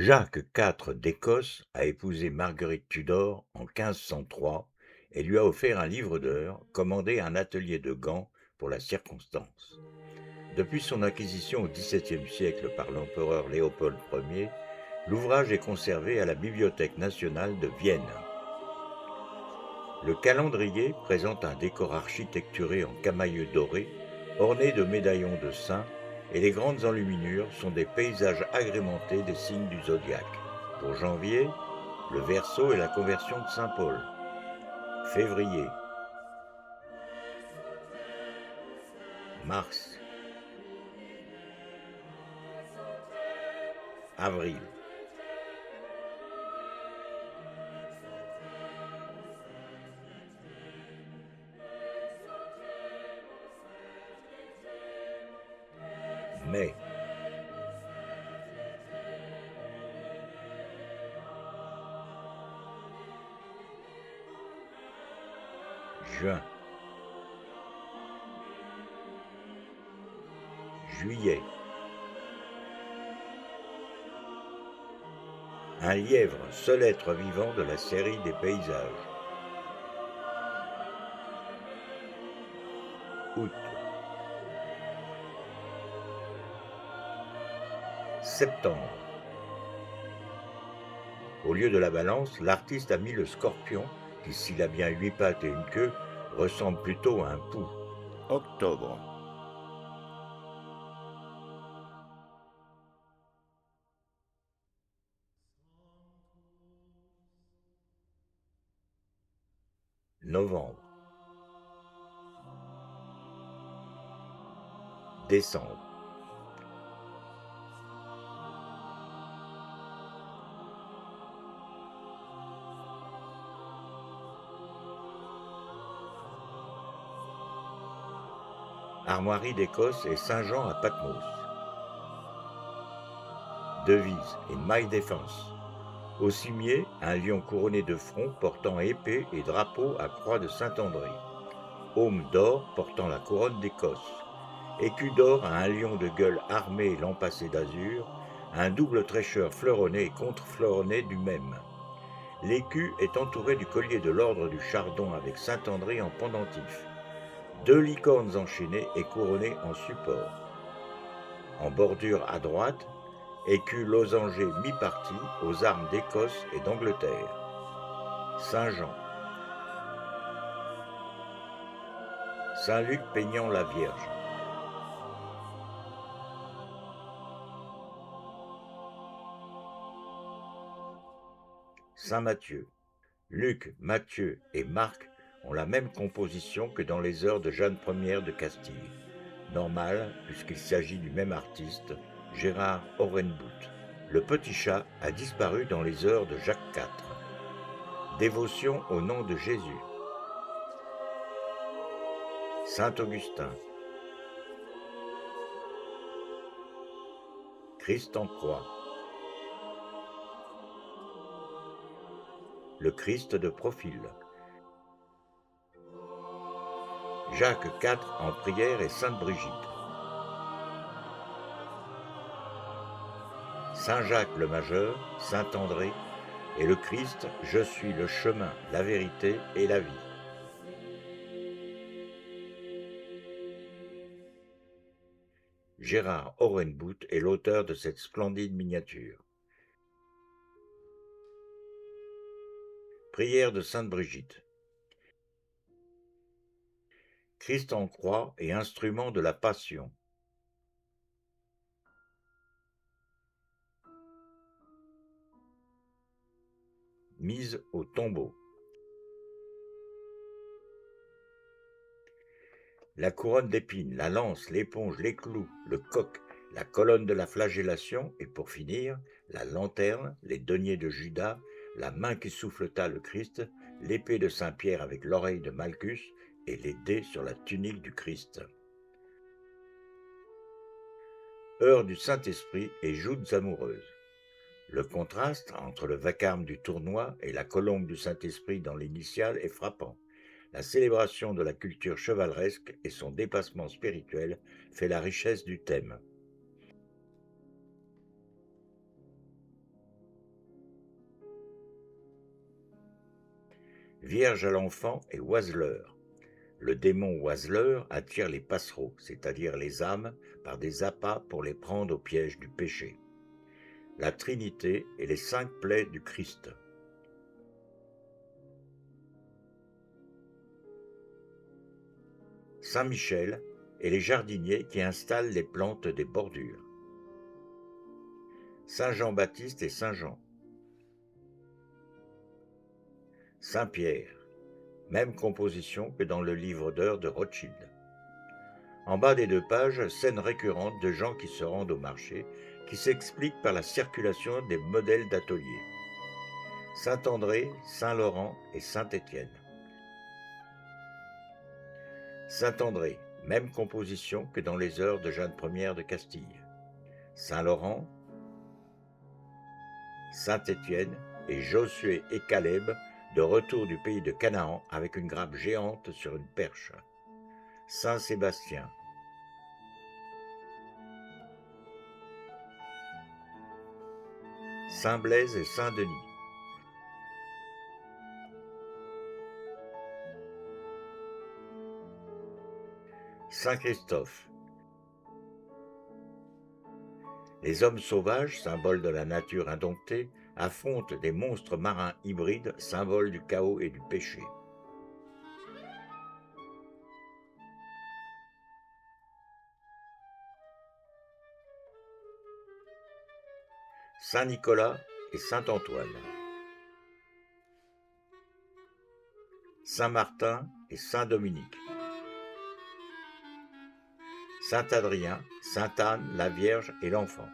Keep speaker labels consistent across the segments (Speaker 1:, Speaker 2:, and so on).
Speaker 1: Jacques IV d'Écosse a épousé Marguerite Tudor en 1503 et lui a offert un livre d'heures commandé à un atelier de Gand pour la circonstance. Depuis son acquisition au XVIIe siècle par l'empereur Léopold Ier, l'ouvrage est conservé à la Bibliothèque nationale de Vienne. Le calendrier présente un décor architecturé en camaïeu doré, orné de médaillons de saints, et les grandes enluminures sont des paysages agrémentés des signes du zodiaque. Pour janvier, le Verseau et la conversion de saint Paul. Février, mars, avril, mai, juin, juillet. Un lièvre, seul être vivant de la série des paysages. Août, septembre. Au lieu de la balance, l'artiste a mis le scorpion, qui s'il a bien 8 pattes et une queue, ressemble plutôt à un pou. Octobre, novembre, décembre, Armoiries d'Écosse et Saint-Jean à Patmos. Devise et My Defense. Au cimier, un lion couronné de front portant épée et drapeau à croix de Saint-André. Aume d'or portant la couronne d'Écosse. Écu d'or à un lion de gueule armé et lampassé d'azur, un double trécheur fleuronné et contre-fleuronné du même. L'écu est entouré du collier de l'ordre du Chardon avec Saint-André en pendentif. 2 licornes enchaînées et couronnées en support. En bordure à droite, écu losangé mi-parti aux armes d'Écosse et d'Angleterre. Saint-Jean. Saint-Luc peignant la Vierge. Saint-Matthieu. Luc, Matthieu et Marc ont la même composition que dans les heures de Jeanne Ière de Castille. Normal, puisqu'il s'agit du même artiste, Gérard Orenbout. Le petit chat a disparu dans les heures de Jacques IV. Dévotion au nom de Jésus. Saint Augustin. Christ en croix. Le Christ de profil. Jacques IV en prière et Sainte Brigitte. Saint Jacques le Majeur, Saint André et le Christ, je suis le chemin, la vérité et la vie. Gérard Orenbout est l'auteur de cette splendide miniature. Prière de Sainte Brigitte. Christ en croix et instrument de la Passion. Mise au tombeau. La couronne d'épines, la lance, l'éponge, les clous, le coq, la colonne de la flagellation et pour finir, la lanterne, les deniers de Judas, la main qui souffleta le Christ, l'épée de Saint-Pierre avec l'oreille de Malchus et les dés sur la tunique du Christ. Heure du Saint-Esprit et joutes amoureuses. Le contraste entre le vacarme du tournoi et la colombe du Saint-Esprit dans l'initiale est frappant. La célébration de la culture chevaleresque et son dépassement spirituel fait la richesse du thème. vierge à l'enfant et oiseleur. Le démon oiseleur attire les passereaux, c'est-à-dire les âmes, par des appâts pour les prendre au piège du péché. La Trinité et les 5 plaies du Christ. Saint Michel et les jardiniers qui installent les plantes des bordures. Saint Jean-Baptiste et Saint Jean. Saint Pierre, même composition que dans le livre d'heures de Rothschild. En bas des 2 pages, scènes récurrentes de gens qui se rendent au marché, qui s'expliquent par la circulation des modèles d'ateliers. Saint André, Saint Laurent et Saint Étienne. Saint André, même composition que dans les heures de Jeanne Ière de Castille. Saint Laurent, Saint Étienne et Josué et Caleb de retour du pays de Canaan avec une grappe géante sur une perche. Saint Sébastien. Saint Blaise et Saint Denis. Saint Christophe. Les hommes sauvages, symboles de la nature indomptée, affrontent des monstres marins hybrides, symboles du chaos et du péché. Saint Nicolas et Saint Antoine. Saint Martin et Saint Dominique. Saint Adrien, Sainte Anne, la Vierge et l'Enfant.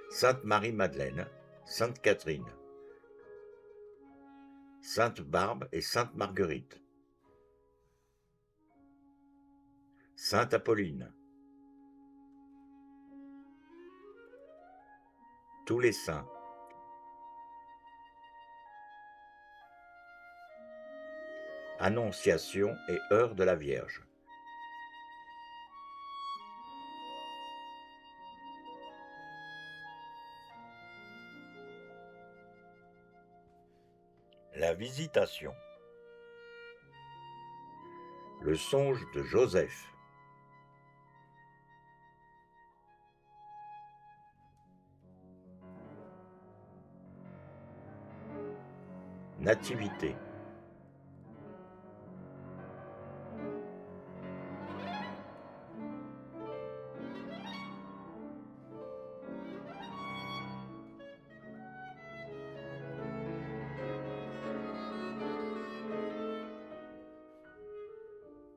Speaker 1: Sainte Marie-Madeleine, Sainte Catherine. Sainte Barbe et Sainte Marguerite. Sainte Apolline. Tous les saints. Annonciation et heure de la Vierge. La Visitation. Le songe de Joseph. Nativité.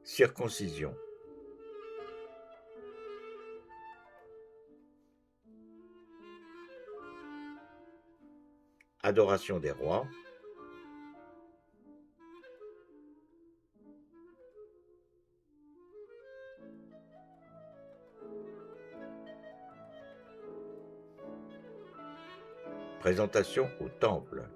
Speaker 1: Circoncision. Adoration des rois. Présentation au temple.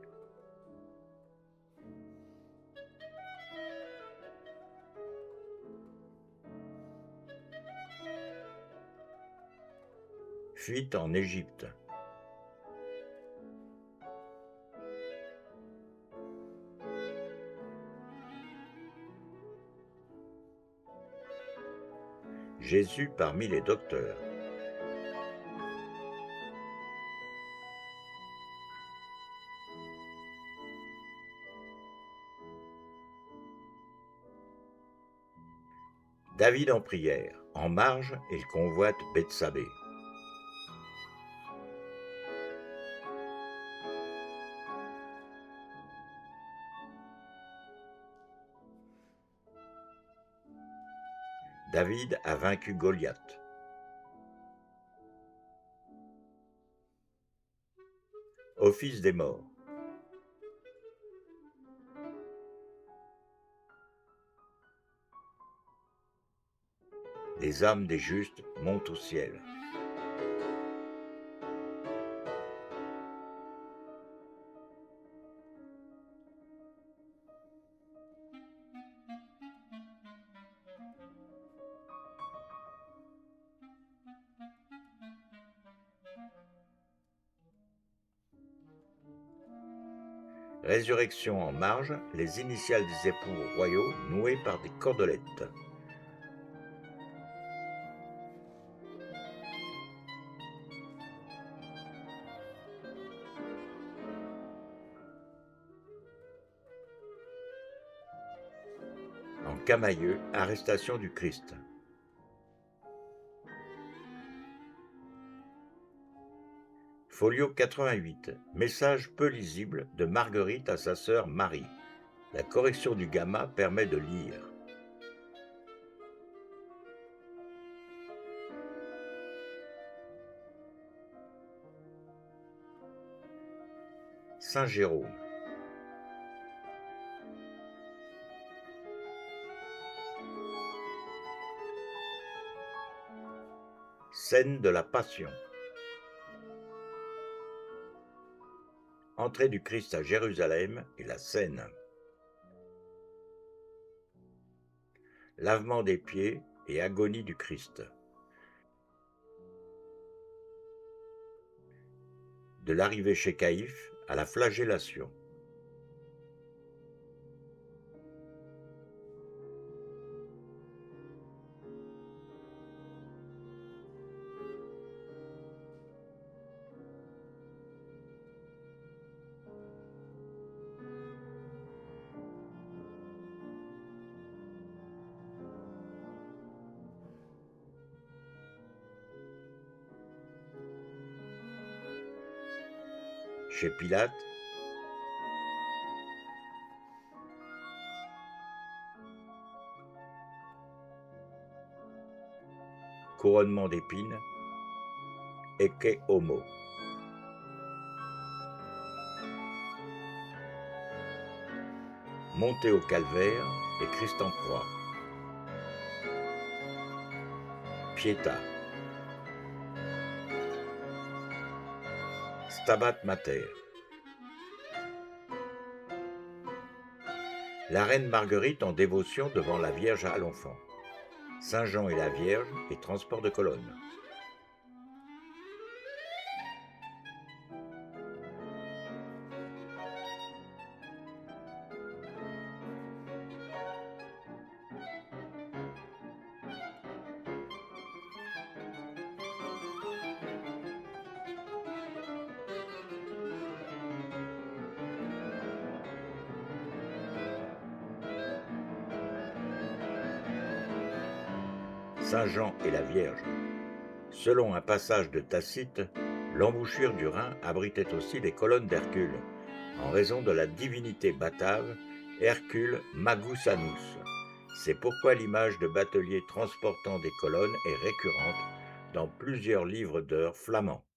Speaker 1: Fuite en Égypte. Jésus parmi les docteurs. David en prière. En marge, il convoite Bethsabée. David a vaincu Goliath. Office des morts. Les âmes des justes montent au ciel. Résurrection en marge, les initiales des époux royaux nouées par des cordelettes. En Camaïeu, arrestation du Christ. Folio 88. Message peu lisible de Marguerite à sa sœur Marie. La correction du gamma permet de lire. Saint Jérôme. Scène de la Passion. Entrée du Christ à Jérusalem et la scène. Lavement des pieds et agonie du Christ. De l'arrivée chez Caïphe à la flagellation. Chez Pilate, couronnement d'épines, ecce homo. Montée au calvaire et Christ en croix. Pietà. Stabat Mater. La reine Marguerite en dévotion devant la Vierge à l'enfant. Saint Jean et la Vierge et transport de colonne. Saint Jean et la Vierge. Selon un passage de Tacite, l'embouchure du Rhin abritait aussi les colonnes d'Hercule, en raison de la divinité batave Hercule Magusanus. C'est pourquoi l'image de batelier transportant des colonnes est récurrente dans plusieurs livres d'heures flamands.